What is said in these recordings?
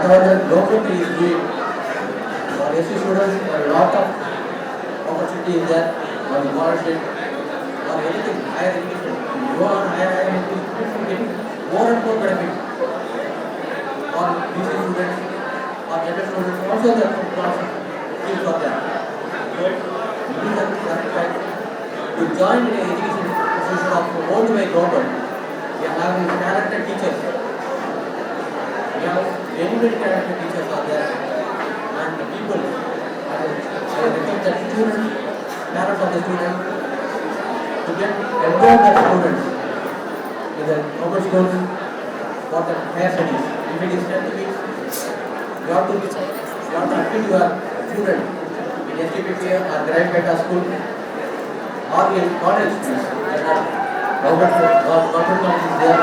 whatever the government is doing for SC students, there are a lot of opportunities there for the scholarship or anything, higher education. You go on higher education, people getting more and more benefit. For BC students or general students, also there are scholarships for that. But it is the right to join in an education institution owned by government. We are having talented teachers. We have very talented teachers are there, and the people. I request that students, parents of the students, to get enroll their students in the government schools for the higher studies. If it is 10 weeks, you have to admit your student in STPP or graduate school or in college schools. Government college is there,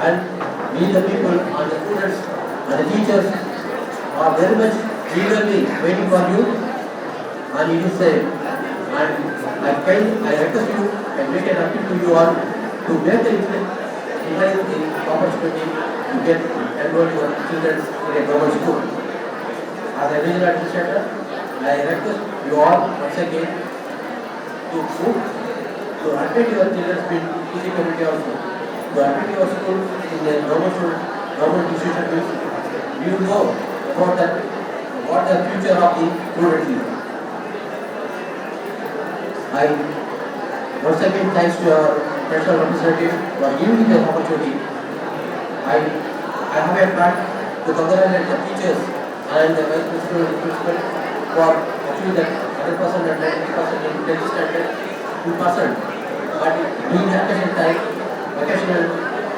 and we the people and the students and the teachers are very much eagerly waiting for you, and it is safe. And I request you and make an appeal to you all to make the opportunity to get enrolled your children in a government school. As a regional administrator, I request you all once again to move to admit your children in PC community also. To admit your school in the government institution, you know about that, what the future of the students is. I once again thanks to our national representative for giving me the opportunity. I have a plan to congratulate the teachers and the vice principal and principal for achieving that 100% and 90% in 10th standard 2%. But during the vacation time, vacational,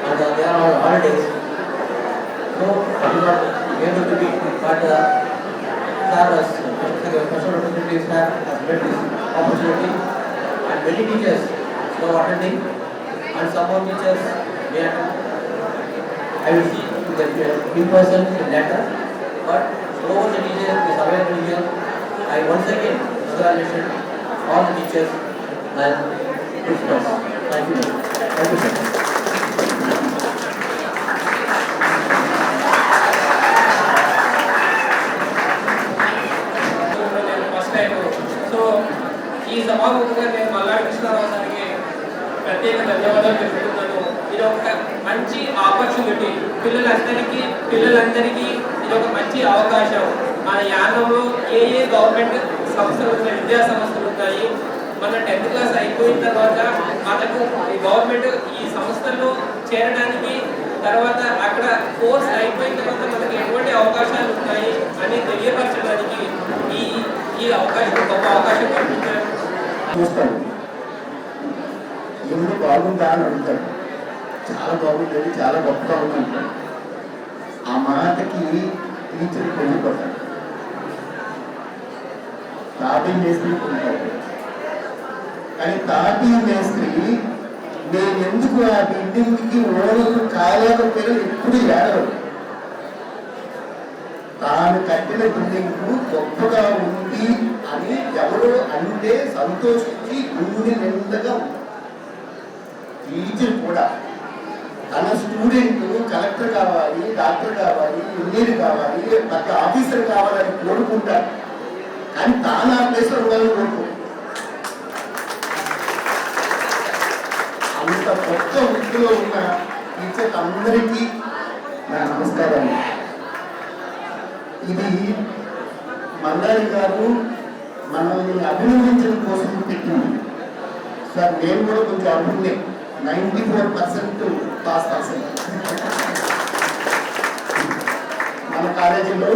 and they are on holidays, so I do not able to be. But personal representatives have made this opportunity, and many teachers now attending, and some more teachers may attend. I will see that in person later, but all the teachers is available here. I once again congratulate all the teachers and principals. Thank you. Thank you, sir. ఈ సభాముఖంగా నేను మల్లాడి కృష్ణారావు గారికి ప్రత్యేక ధన్యవాదాలు తెలుపుతున్నాను. ఇది ఒక మంచి ఆపర్చునిటీ, పిల్లలందరికీ ఇది ఒక మంచి అవకాశం. మన యానంలో ఏ గవర్నమెంట్ సంస్థలు ఉన్నాయి, విద్యా సంస్థలు ఉన్నాయి. మన 10th క్లాస్ అయిపోయిన తర్వాత మనకు ఈ గవర్నమెంట్ ఈ సంస్థల్లో చేరడానికి, తర్వాత అక్కడ కోర్స్ అయిపోయిన తర్వాత మనకి ఎటువంటి అవకాశాలు ఉన్నాయి అని తెలియపరచడానికి ఈ అవకాశం గొప్ప అవకాశం కల్పించారు. చూస్తాడు, ఎవరు బాగుందా అని అడుగుతాడు. చాలా బాగుంటుంది, చాలా గొప్పగా ఉందంటాడు. ఆ మాటకి టీచర్ వెళ్ళిపోతాడు. తాపీ మేస్త్రి ఉంటాడు, కానీ తాపీ మేస్త్రి నేను ఎందుకు ఆ బిల్డింగ్కి ఓనర్లు కాలేకపోయినా ఎప్పుడు ఏడవడు. తాను కట్టిన బిల్డింగ్ గొప్పగా ఉంది అని ఎవరో అంటే సంతోషించి గుండె నిండగా టీచర్ కూడా తన స్టూడెంట్ కలెక్టర్ కావాలి, డాక్టర్ కావాలి, ఇంజనీర్ కావాలి, పెద్ద ఆఫీసర్ కావాలని కోరుకుంటారు. కానీ తాను ఆ ప్లేస్లో ఉండాలని కోరుకో. అంత కొత్త వృత్తిలో ఉన్న టీచర్ అందరికీ నా నమస్కారాలు. ఇది మల్లాడి గారు మనల్ని అభినందించడం కోసం పెట్టింది సార్. నేను కూడా కొంచెం అభినందే, 94% పాస్ పర్సెంట్ మన కాలేజీలో.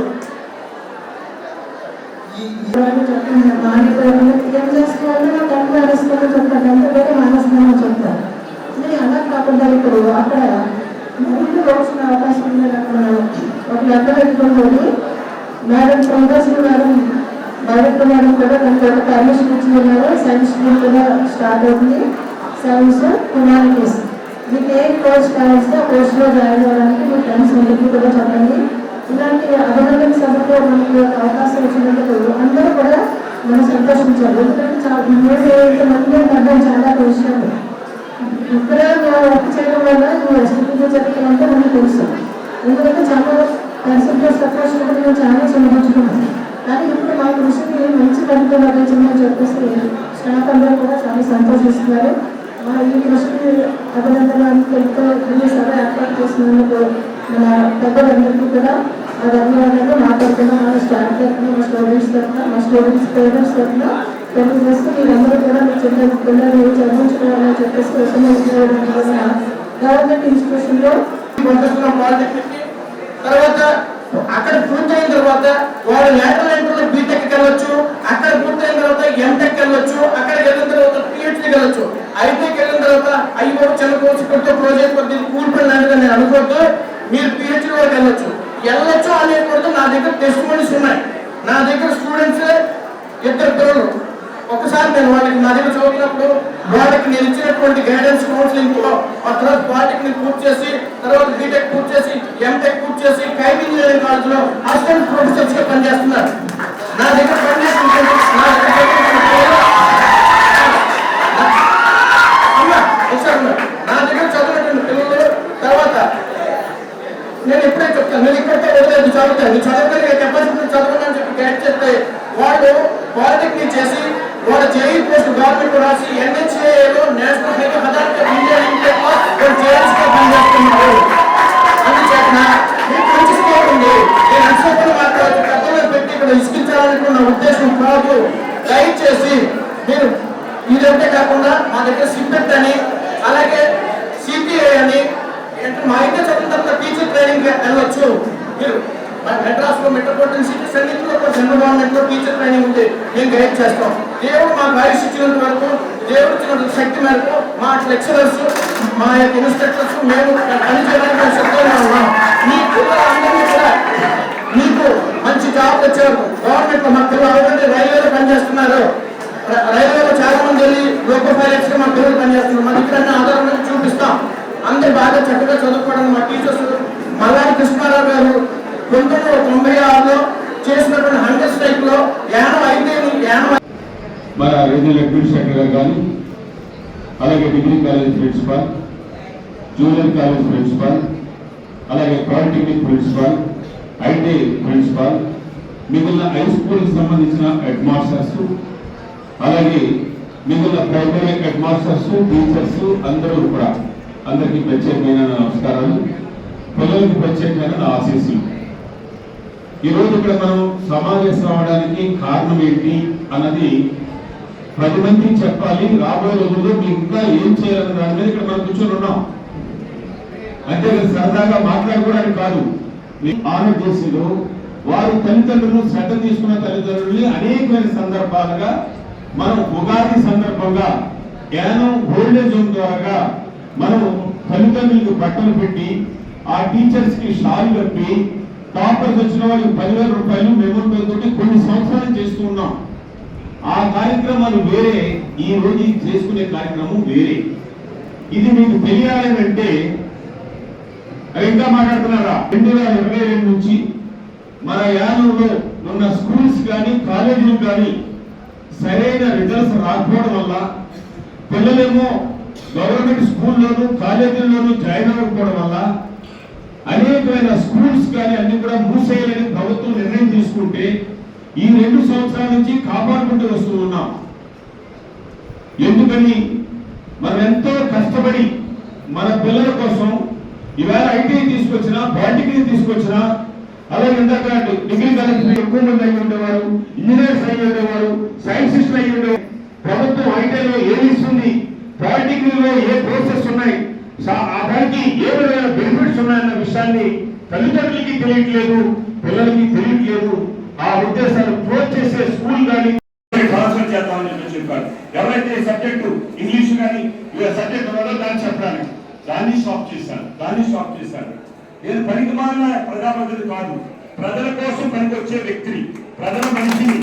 అలా కాకుండా ఇప్పుడు అక్కడ ముందు వచ్చిన అవకాశం ఉందని అక్కడ ఒక లెక్క పెట్టుకుని madam professor madam director madam కూడా దానికి ఒక పర్మిషన్ ఇచ్చినారు. సైన్స్ స్ట్రీమ్ కూడా స్టార్ట్ అవుతుంది. సైన్స్ హ్యుమానిటీస్ మీకు ఏ కోర్స్ కావాల్సి ఆ కోర్సులో జాయిన్ అవ్వడానికి మీ ఫ్రెండ్స్ అందరికీ కూడా చెప్పండి. ఇలాంటి అభినందన సభలో మనకి అవకాశం వచ్చినందుకు అందరూ కూడా మనం సంతోషించాలి. ఎందుకంటే మంది అర్థం చాలా విషయాలు ఇక్కడ వర్క్ చేయడం వల్ల నువ్వు ఎస్టీపీలో చదివినంటే మనకు తెలుసు. ఎందుకంటే చాలా కన్సల్టెంట్ సపోర్ట్ కూడా మేము చాలా సమర్పించుకున్నాం. కానీ ఇప్పుడు మా కృషికి మంచి ఫలితం లభించిందని చెప్పేసి స్టాఫ్ అందరూ కూడా చాలా సంతోషిస్తున్నారు. మా ఈ కృషికి అభినందనలు తెలుపుతూ ఈ సభ ఏర్పాటు చేసినందుకు మన పెద్దలందరికీ కూడా మా ధన్యవాదాలు. మా తరఫున, మా స్టాఫ్ తరఫున, మా స్టూడెంట్స్ తరఫున, మా స్టూడెంట్స్ పేరెంట్స్ తరఫున తెలియజేస్తూ మీరందరూ కూడా మీ పిల్లలు చదివించుకోవాలని చెప్పేసి గవర్నమెంట్ ఇన్స్టిట్యూషన్లో పంపిస్తున్నాం పాలిటెక్నిక్. తర్వాత అక్కడ పూర్తయిన తర్వాత వాడు లేటరల్ ఎంట్రీలో బీటెక్ వెళ్ళొచ్చు, అక్కడ పూర్తయిన తర్వాత ఎంటెక్ వెళ్ళొచ్చు, అక్కడికి వెళ్ళిన తర్వాత పిహెచ్డీ వెళ్ళొచ్చు. ఐటీకి వెళ్ళిన తర్వాత అయ్యో చిన్న కోర్సు కొట్టే ప్రాజెక్ట్ కొద్ది కూల్ పని లాంటిది నేను అనుకోవద్దు. మీరు పిహెచ్డీ వరకు వెళ్ళొచ్చు అనేకూడదు. నా దగ్గర టెస్ట్ మోడీస్ ఉన్నాయి. నా దగ్గర స్టూడెంట్స్ 2 పిల్లలు. ఒకసారి నేను వాళ్ళకి నా దగ్గర చదువుతున్నప్పుడు వాళ్ళకి నేను ఇచ్చినటువంటి గైడెన్స్ కౌన్సిలింగ్ తో ఆ తర్వాత పాలిటెక్నిక్ పూర్తి చేసి, తర్వాత బీటెక్ పూర్తి చేసి, ఎంటెక్ పూర్తి చేసి కైట్ ఇంజనీరింగ్ కాలేజ్ లో అసిస్టెంట్ ప్రొఫెసర్స్ గా పనిచేస్తున్నారు. నా దగ్గర పనిచేస్తున్న నా దగ్గర చదివినటువంటి పిల్లలు. తర్వాత నేను ఎప్పుడే చెప్తాను, నేను ఇక్కడికే వదిలేదు చదువుతాను, నీ చదవగలిగే కెపాసిటీ చదవని చెప్పి గైడ్ చేస్తే వాళ్ళు పాలిటెక్నిక్ చేసి వాడు జేఈ పోస్ట్ గవర్నమెంట్ రాసి NHAలో national highway authority of India limited లో జేఎస్ గా పనిచేస్తున్నారు. అందుచేత మీకు మంచి స్కోప్ ఉంది. నేను అక్షరాలు మాట్లాడచ్చు, పెద్దలు పెట్టి ఇక్కడ ఇసుకించాలనుకున్న ఉద్దేశం కాదు. దయచేసి మీరు ఇదంతే కాకుండా మా దగ్గర సిపెట్ అని, అలాగే CPA అని, మా అయితే చదివిన తర్వాత టీచర్ ట్రైనింగ్ వెళ్ళొచ్చు. మీరు మెడ్రాస్ లో మెట్రోపాలిటన్ సిటీస్ అన్నింటిలో సెంట్రల్ గవర్నమెంట్ లో టీచర్ ట్రైనింగ్ ఉంది. మేము గైడ్ చేస్తాం. దేవుడు మాకు ఆయుష్ ఇచ్చినంత వరకు, దేవుడు ఇచ్చిన శక్తి మేరకు మా లెక్చరర్స్, మా యొక్క ఇన్స్ట్రక్టర్స్ మేము పనిచేయడానికి మేము సిద్ధంగా ఉన్నాం. మీ పిల్లలందరినీ కూడా మీకు మంచి జాబ్ వచ్చారు. గవర్నమెంట్ లో మా పిల్లలు ఆల్రెడీ రైల్వేలో పనిచేస్తున్నారు. రైల్వేలో చాలా మంది వెళ్ళి లోకల్ పైలట్స్ గా మా పిల్లలు పనిచేస్తున్నారు. మా దగ్గర ఆధారాలను చూపిస్తాం. అందరు బాగా చక్కగా చదువుకోవడం. మా టీచర్స్ మల్లారి కృష్ణారావు గారు 1996లో చేసినటువంటి 100 స్ట్రైక్ లో 85 మన రీజనల్ అడ్మినిస్ట్రేటర్ గారు కానీ, అలాగే degree college principal, junior college principal, అలాగే పాలిటెక్నిక్ ప్రిన్సిపాల్, ఐటీ ప్రిన్సిపాల్, మిగిలిన హై స్కూల్కి సంబంధించిన హెడ్ మాస్టర్స్, అలాగే మిగిలిన ప్రైమరీ హెడ్ మాస్టర్స్, టీచర్స్ అందరూ కూడా అందరికీ ప్రత్యేకమైన నమస్కారాలు, పిల్లలకి ప్రత్యేకమైన నా ఆశీస్సులు. ఈరోజు ఇక్కడ మనం సమావేశం అవడానికి కారణం ఏంటి అన్నది 10 మంది చెప్పాలి. రాబోయే రోజుల్లో మీకు ఇంకా ఏం చేయాలన్న దాని మీద ఇక్కడ మనం కూర్చొని ఉన్నాం. అంటే సరదాగా మాట్లాడుకోవడానికి కాదు. ఆరోగ్యశ్రీలో వారి తల్లిదండ్రులు శ్రద్ధ తీసుకున్న తల్లిదండ్రుల్ని అనేకమైన సందర్భాలుగా మనం ఉగాది సందర్భంగా జ్ఞానం ఓల్డేజ్ హోమ్ ద్వారా మనం తల్లిదండ్రులకు బట్టలు పెట్టి, ఆ టీచర్స్ కి షాల్ కప్పి, టాపర్స్ వచ్చిన వాళ్ళకి 10,000 రూపాయలు మెమోరియల్ తోటి కొన్ని సంవత్సరాలు చేస్తూ ఉన్నాం. ఆ కార్యక్రమాలు వేరే, ఈ రోజు చేసుకునే కార్యక్రమం వేరే. ఇది మీకు తెలియాలని అంటే ఇంకా మాట్లాడుతున్నారా? 2022 నుంచి మన యానంలో ఉన్న స్కూల్స్ కానీ కాలేజీలు కానీ సరైన రిజల్ట్స్ రాకపోవడం వల్ల పిల్లలేమో గవర్నమెంట్ స్కూల్లోనూ కాలేజీల్లోనూ జాయిన్ అవ్వకపోవడం వల్ల అనేకమైన స్కూల్స్ కానీ అన్ని కూడా మూసేయాలని ప్రభుత్వం నిర్ణయం తీసుకుంటే ఈ 2 సంవత్సరాల నుంచి కాపాడుకుంటూ వస్తూ ఉన్నాం. ఎందుకని మనం ఎంతో కష్టపడి మన పిల్లల కోసం ఇవాళ ఐటీ తీసుకొచ్చినా, పాలిటెక్నిక్ తీసుకొచ్చినా, అలాగే ఇందాక డిగ్రీ కాలేజ్ ఎక్కువ మంది అయ్యి ఉండేవారు, ఇంజనీర్స్ అయ్యి ఉండేవారు, సైంటిస్టులు అయ్యి ఉండేవారు. ప్రభుత్వం ఐటీలో ఏది ఇస్తుంది, పాలిటెక్నిక్ లో ఏ కోర్సెస్ ఉన్నాయి, ఆ దానికి ఏ విధమైన బెనిఫిట్స్ ఉన్నాయన్న విషయాన్ని తల్లిదండ్రులకి తెలియట్లేదు, పిల్లలకి తెలియట్లేదు. ఆ ఉద్దేశాలు క్లోజ్ చేసే స్కూల్ కానీ ట్రాన్స్ఫర్ చేద్దామని చెప్పారు. ఎవరైతే సబ్జెక్టు ఇంగ్లీష్ కానీ సబ్జెక్ట్ ఉన్నదో దాన్ని చెప్పడానికి దాన్ని స్టాప్ చేశారు. నేను పనికిమాలిన ప్రజాప్రతినిధి కాదు, ప్రజల కోసం పనికొచ్చే వ్యక్తిని, ప్రజల మనిషిని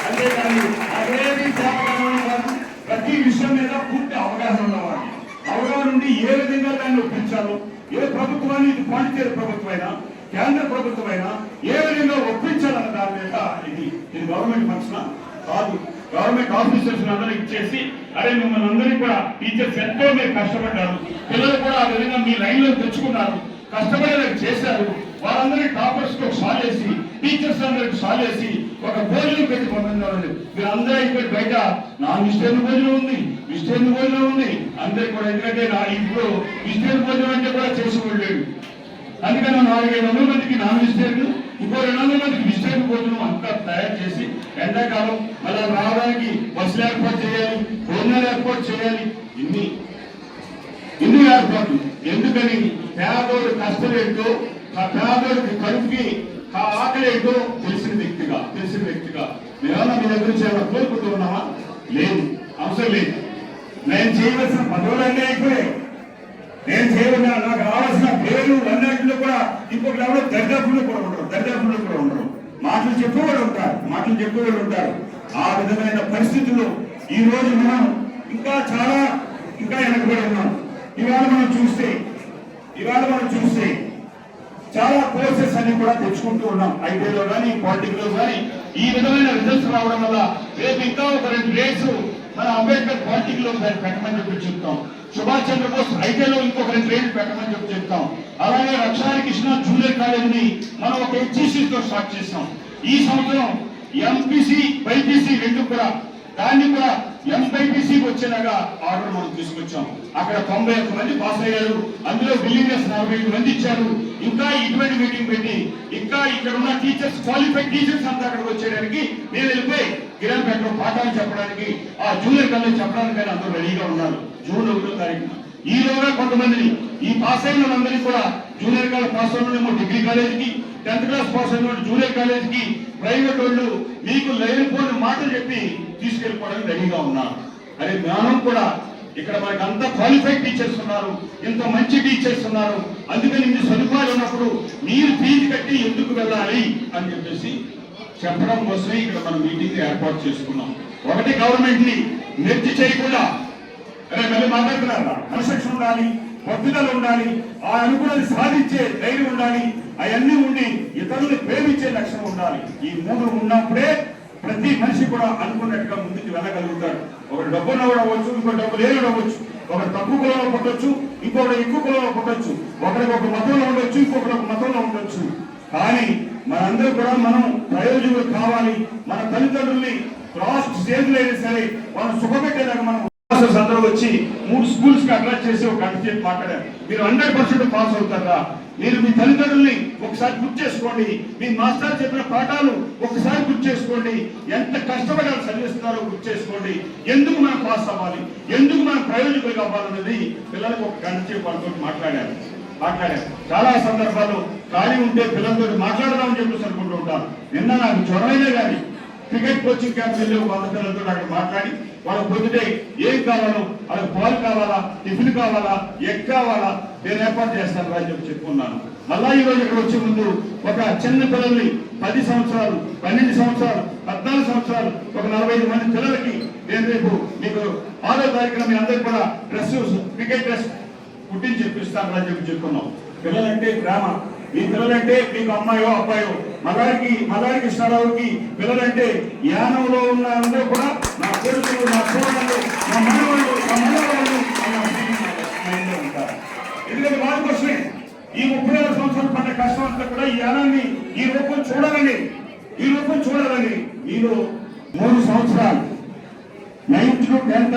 అంతేకాని అవేమి సేవలను కాదు. ప్రతి విషయం మీద పూర్తి అవగాహన ఉన్నవాడిని. అవగాహన నుండి ఏ విధంగా దాన్ని ఒప్పించాలో, ఏ ప్రభుత్వాన్ని, ఇది పాండిచేరి ప్రభుత్వమైనా కేంద్ర ప్రభుత్వమైనా ఏ విధంగా ఒప్పించాలన్న దాని మీద ఇది గవర్నమెంట్ ఫంక్షన్ కాదు. గవర్నమెంట్ ఆఫీసర్స్ అందరికి ఇచ్చేసి, అరే మిమ్మల్ని అందరికీ కూడా టీచర్స్ ఎంతో మీరు కష్టపడ్డారు, పిల్లలు కూడా ఆ విధంగా మీ లైన్ లో తెచ్చుకున్నారు, కష్టపడేలా చేశారు, వాళ్ళందరికీ టాపర్స్ కి ఒక సాల్ వేసి, టీచర్స్ అందరికి సాల్ వేసి ఒక భోజనం పెట్టి పంపించాలి. మీరు అందరూ ఇక్కడ బయట నాన్ వెజిటేరియన్ భోజనం ఉంది, వెజిటేరియన్ భోజనం ఉంది అందరికి కూడా. ఎందుకంటే ఇప్పుడు వెజిటేరియన్ భోజనం అంటే కూడా చేసేవాళ్ళు. అందుకని 400-500 మందికి నాన్ వెజిటేరియన్, ఇంకో 200 మందికి వెజిటేరియన్ భోజనం అంతా తయారు చేసి ఎండాకాలం మళ్ళీ రావడానికి బస్సులు ఏర్పాటు చేయాలి, భోజనాలు ఏర్పాటు చేయాలి. ఇన్ని ఏర్పాట్లు ఎందుకని? పేదోడు కష్టం ఏంటో, ఆ పేదోడికి కడుపుకి ఆ ఆకలి ఏంటో తెలిసిన వ్యక్తిగా మేమన్నా మీ దగ్గర నుంచి ఏమైనా కోరుకుంటూ ఉన్నామా? లేదు, అవసరం లేదు. నేను చేయవలసిన పదవులన్నీ అయిపోయాయి. నేను చేయవలసిన నాకు రావాల్సిన పేరు అన్నింటిలో కూడా ఇంకొక ఎవరో దరిదాపుల్లో కూడా ఉండరు. మాటలు చెప్పేవాళ్ళు ఉంటారు. ఆ విధమైన పరిస్థితుల్లో ఈ రోజు మనం ఇంకా వెనకబడి ఉన్నాం. ఇవాళ మనం చూస్తే చాలా కోర్సెస్ అన్ని కూడా తెచ్చుకుంటూ ఉన్నాం. ఐటీలో కానీ పాలిటిక్లో కానీ ఈ విధమైన రిజల్ట్స్ రావడం వల్ల రేపు ఇంకా ఒక 2 గ్రేడ్స్ మన అంబేద్కర్ పాలిటిక్లో పెట్టమని చెప్పి చెప్తాం. సుభాష్ చంద్రబోస్ ఐటీలో ఇంకొక 2 గ్రేడ్లు పెట్టమని చెప్పి చెప్తాం. అలాగే రక్షాని కృష్ణ జూనియర్ కాలేజీని మనం ఒక HECతో స్టార్ట్ చేస్తాం. ఈ సంవత్సరం ఎంపీసీ బైపీసీ 2 కూడా దాన్ని కూడా ఎంపైపీసీకి వచ్చేలాగా ఆర్డర్ మనం తీసుకొచ్చాం. అక్కడ 91 మంది పాస్ అయ్యారు. అందులో బిల్లింగర్స్ 45 మంది ఇచ్చారు. ఇంకా ఇటువంటి మీటింగ్ పెట్టి ఇంకా ఇక్కడ ఉన్న టీచర్స్, క్వాలిఫైడ్ టీచర్స్ అంతా అక్కడికి వచ్చేయడానికి మేము వెళ్ళిపోయి గిరాంపేటలో పాఠాలు చెప్పడానికి, ఆ జూనియర్ కాలేజ్ చెప్పడానికి అందరూ రెడీగా ఉన్నారు. జూన్ 1వ తారీఖున ఈలోగా కొంతమందిని ఈ పాస్ అయిన వాళ్ళందరినీ కూడా జూనియర్ కాలేజ్ పాస్ అయిన డిగ్రీ కాలేజీకి, 10th క్లాస్ పాస్ అయిన జూనియర్ కాలేజీకి ప్రైవేట్ వాళ్ళు మీకు లేనిపోయిన మాటలు చెప్పి తీసుకెళ్ళిపోవడానికి రెడీగా ఉన్నారు. అదే జ్ఞానం కూడా ఇక్కడ మనకి అంత క్వాలిఫైడ్ టీచర్స్ ఉన్నారు, ఇంత మంచి టీచర్స్ ఉన్నారు. అందుకని ఇన్ని సదుపాయాలు ఉన్నప్పుడు మీరు ఫీజు కట్టి ఎందుకు వెళ్ళాలి అని చెప్పేసి చెప్పడం కోసమే ఇక్కడ మనం మీటింగ్ ఏర్పాటు చేసుకున్నాం. ఒకటి, గవర్నమెంట్ ని నెత్తి చేయకుండా మళ్ళీ మాట్లాడుతున్నారా, కన్స్ట్రక్షన్ ఉండాలి, పట్టుదల ఉండాలి, ఆ అనుకున్నది సాధించే ధైర్యం ఉండాలి, అవన్నీ ఉండి ఇతరులను ప్రేమించే లక్ష్యం ఉండాలి. ఈ 3 ఉన్నప్పుడే ప్రతి మనిషి కూడా అనుకున్నట్టుగా ముందుకు వెళ్ళగలుగుతాడు. ఒకటి డబ్బులో కూడా అవ్వచ్చు, ఇంకో డబ్బు లేని అవ్వచ్చు, ఒకటి తక్కువ కులంలో పుట్టొచ్చు, ఇంకొకటి ఎక్కువ కులంలో పుట్టొచ్చు, ఒకరికి ఒక మతంలో ఉండొచ్చు, ఇంకొకటి ఒక మతంలో ఉండొచ్చు. కానీ మనందరూ కూడా మనం ప్రయోజకులు కావాలి. మన తల్లిదండ్రుల్ని లాస్ట్ స్టేజ్లో అయినా సరే వాళ్ళు సుఖపెట్టేలాగా మనం అందరూ వచ్చి 3 స్కూల్స్ కి అట్రాక్ట్ చేసి ఒక గంట సేపు మాట్లాడారు. మీరు 100% పాస్ అవుతారా? మీరు మీ తల్లిదండ్రుల్ని ఒకసారి గుర్తు చేసుకోండి. మీ మాస్టర్ చెప్పిన పాఠాలు ఒకసారి గుర్తు చేసుకోండి. ఎంత కష్టపడి వాళ్ళు చదివిస్తున్నారో గుర్తు చేసుకోండి. ఎందుకు మనం పాస్ అవ్వాలి, ఎందుకు మనం ప్రయోజకులు అవ్వాలన్నది పిల్లలకు ఒక గంట సేపు వాళ్ళతో మాట్లాడారు. చాలా సందర్భాల్లో ఖాళీ ఉంటే పిల్లలతో మాట్లాడదామని చెప్పేసి అనుకుంటూ ఉంటాను. నిన్న నాకు జ్వరమైనా కానీ క్రికెట్ కోచింగ్ క్యాంప్ వెళ్ళి 100 పిల్లలతో అక్కడ మాట్లాడి వాళ్ళకి పొద్దుటే ఏం కావాలో, వాళ్ళకి పాలు కావాలా, టిఫిన్ కావాలా, ఎగ్ కావాలా, నేను ఏర్పాటు చేస్తాను అని చెప్పి చెప్పుకున్నాను. మళ్ళా ఈ రోజు ఇక్కడ వచ్చే ముందు ఒక చిన్న పిల్లల్ని 10 సంవత్సరాలు, 12 సంవత్సరాలు, 14 సంవత్సరాలు ఒక 45 మంది పిల్లలకి నేను రేపు మీకు 6వ తారీఖున మీ అందరికి కూడా క్రికెట్ డ్రెస్ కుట్టించి చెప్పిస్తాను అని చెప్పి చెప్పుకున్నాం. పిల్లలంటే ప్రేమ. మీ పిల్లలంటే మీకు అమ్మాయో అబ్బాయో, మల్లారికి ఇష్టారావుకి పిల్లలంటే యానంలో ఉన్న అందరూ కూడా నా కొడుకులు, నా సోదరులు, నా మనవాళ్ళు ఉంటారు. ఎందుకంటే వాళ్ళ కోసమే ఈ 30,000 సంవత్సరాలు పడ్డ కష్టం అంతా కూడా ఈ యానాన్ని ఈ రూపం చూడాలని మీరు 3 సంవత్సరాలు 9th to 10th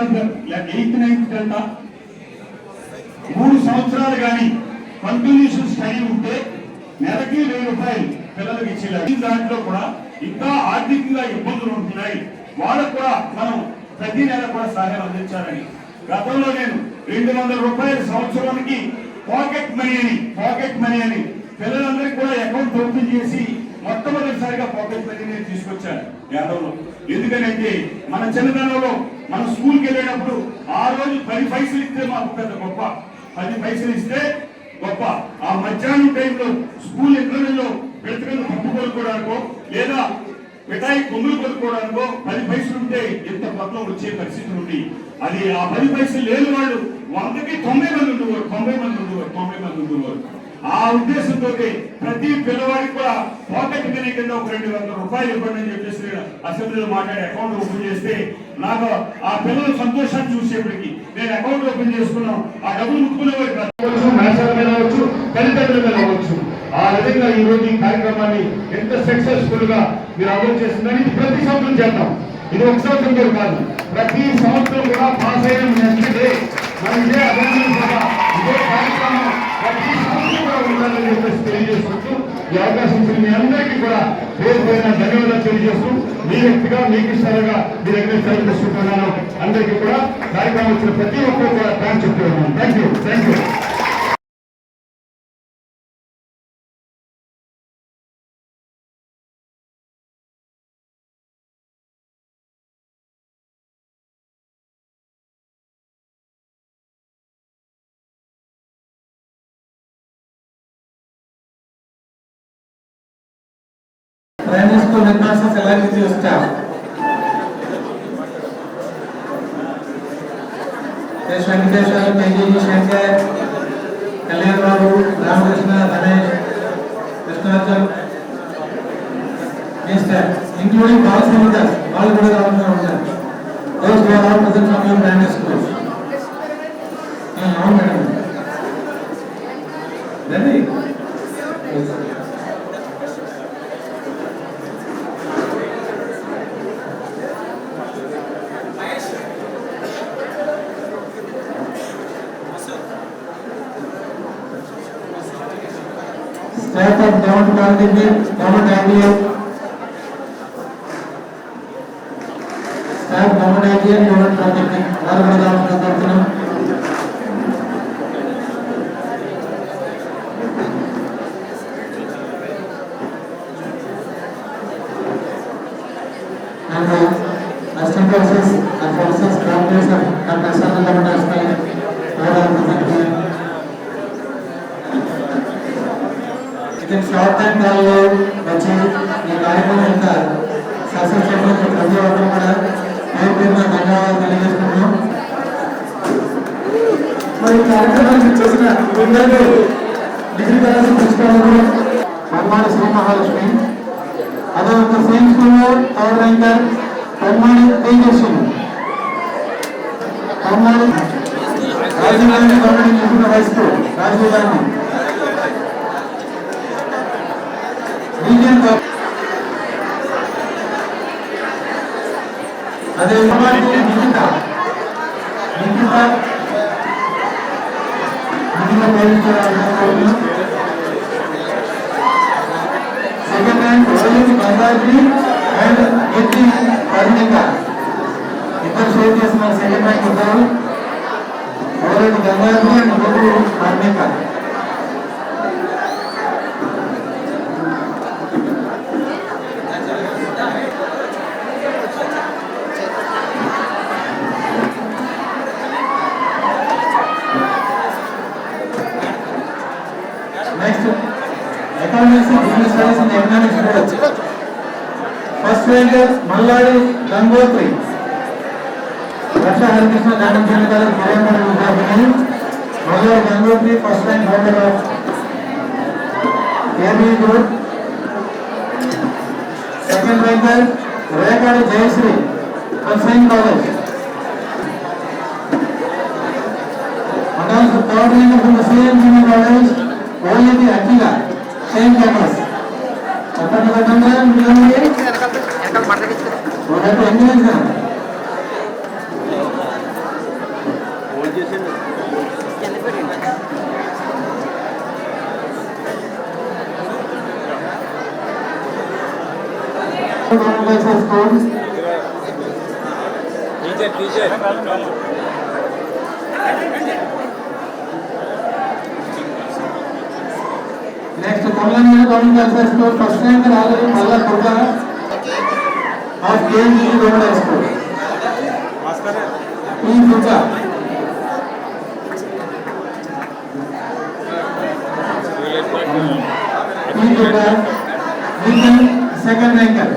8th 9th 10th 3 సంవత్సరాలు కానీ కంటిన్యూషన్ స్టడీ ఉంటే నెలకి 1000 రూపాయలు పిల్లలకు ఇచ్చేలాగా. దాంట్లో కూడా ఇంకా ఆర్థికంగా ఇబ్బందులు ఉంటున్నాయి. వాళ్ళకు కూడా మనం ప్రతి నెల కూడా సహాయం అందించాలని గతంలో నేను 200 రూపాయలు సంవత్సరానికి పాకెట్ మనీ అని పిల్లలందరికీ కూడా అకౌంట్ ఓపెన్ చేసి మొట్టమొదటిసారిగా పాకెట్ మనీ తీసుకొచ్చాను యాదవ్లో. ఎందుకనంటే మన చిన్నతనంలో మన స్కూల్కి వెళ్ళేటప్పుడు ఆ రోజు 10 పైసలు ఇస్తే మాకు పెద్ద గొప్ప. 10 పైసలు ఇస్తే గొప్ప. ఆ మధ్యాహ్నం టైంలో స్కూల్ ఇంటర్వ్యూలో పెట్టుకుని పప్పు కొనుక్కోవడానికో లేదా మిఠాయి కొమ్ములు కొనుక్కోవడానికో 10 పైసలు ఉంటే ఎంత పట్ల వచ్చే పరిస్థితి ఉంది. అది ఆ 10 పైసలు లేని వాళ్ళు 100కి 90 మంది ఉండేవారు. ఆ ఉద్దేశంతో ప్రతి పిల్లవాడికి కూడా పాకెట్ మనీ కింద ఒక 200 రూపాయలు ఇవ్వండి అని చెప్పేసి అసెంబ్లీలో మాట్లాడి అకౌంట్ ఓపెన్ చేస్తే నాకు ఆ పిల్లల సంతోషాన్ని చూసేప్పటికి నేను అకౌంట్ ఓపెన్ చేసుకున్నాం. ఆ డబ్బులు ముట్టుకునేవారు తల్లిదండ్రుల మీద అవ్వచ్చు, ఆ ఆ విధంగా ఈ రోజు ఈ కార్యక్రమాన్ని ఎంత సక్సెస్ఫుల్ గా మీరు అమలు చేస్తుందని ఇది ప్రతి సంవత్సరం చేద్దాం. ఇది ఒక సంవత్సరం కూడా కాదు, ప్రతి సంవత్సరం కూడా పాస్ అయిన నెక్స్ట్ డే మన ఇదే అభినందన సభ ఇదే కార్యక్రమం ప్రతి సంవత్సరం కూడా ఉండాలని చెప్పేసి తెలియజేసుకుంటూ ఈ అవకాశం ఇచ్చిన మీ అందరికీ కూడా పేరు పైన ధన్యవాదాలు తెలియజేస్తూ మీ వ్యక్తిగా మీకు ఇష్టాలుగా మీ దగ్గర సెలవు తీసుకుంటున్నాను. అందరికీ కూడా కార్యక్రమం వచ్చిన ప్రతి ఒక్కరు కూడా థ్యాంక్స్ చెప్తున్నాను. Thank you. Primary school headmasters along with your staff. K. Venkateshwar, KG Shankar, Kalyan Babu, Ramakrishna, Ganesh, Krishnarjan, including all senators, all good officers, those who are all present from your primary schools. Now, madam. Ready? Staff of Government Polytechnic, Government ITM, staff Government ITM, Government Polytechnic, all good officers. And assistant professors and professors, graduates and external government aspirants, all are present here. Within short time కాలంలో వచ్చి ఈ కార్యక్రమం యొక్క success చేయడానికి ప్రతి ఒక్కరు కూడా పేరు పేరున ధన్యవాదాలు తెలియజేస్తున్నాం. మరి కార్యక్రమానికి చేసిన అందరూ డిగ్రీ కళాశాల ప్రిన్సిపాల్ పరమాణి శ్రీ మహాలక్ష్మి, అదే ఒక సేమ్ స్కూల్లో third ranker Paramani Tejaswi, Paramani Rajiv Gandhi government international high school Rajiv Gandhi అదే నిఖిత సెకండ్ ర్యాంక్ ఓలింగ్ గంగాద్రి అండ్ ఎత్తి పర్ణిక, ఇద్దరు షేర్ చేస్తున్నారు. సెకండ్ ర్యాంక్ ఇద్దరు ఓలింగ్ గంగాద్రి అండ్ ఎత్తి Parnika. First ranker Malladi Gangotri, Raksha Harikrishna Janam Chandra Kiramani Vibhagini, Malladi Gangotri, first rank holder of KB Group. Second ranker Rekadi Jayasri from Saint College. And also third ranker from the same junior college, Oledi Akila, same campus. Next Kamlani Government High School, first ranker already Malla Kurga of KMG Government High School. P. Kurga. P. Kurga, second ranker.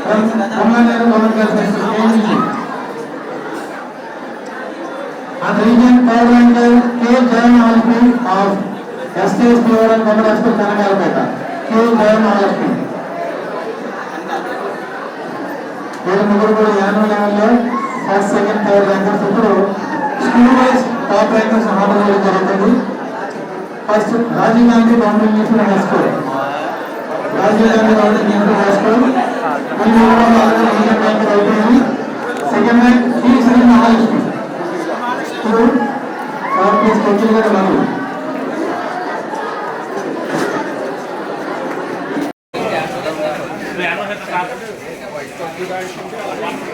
From Kamlani Government High School, KMG. And region third ranker K. Jayamahalakshmi of STS Government High School, Kanagalpeta. K. Jayamahalakshmi. వీళ్ళు ముగ్గురు కూడా annual లెవెల్లో first second third rankers ఇప్పుడు wise top rankers హామీ జరుగుతుంది. First Rajiv Gandhi government national high school, Rajiv Gandhi government national high school అయిపోయింది. Second rank Shri Shri Mahalakshmi. ఇప్పుడు third place coaching గారు ఉన్నారు. Yeah.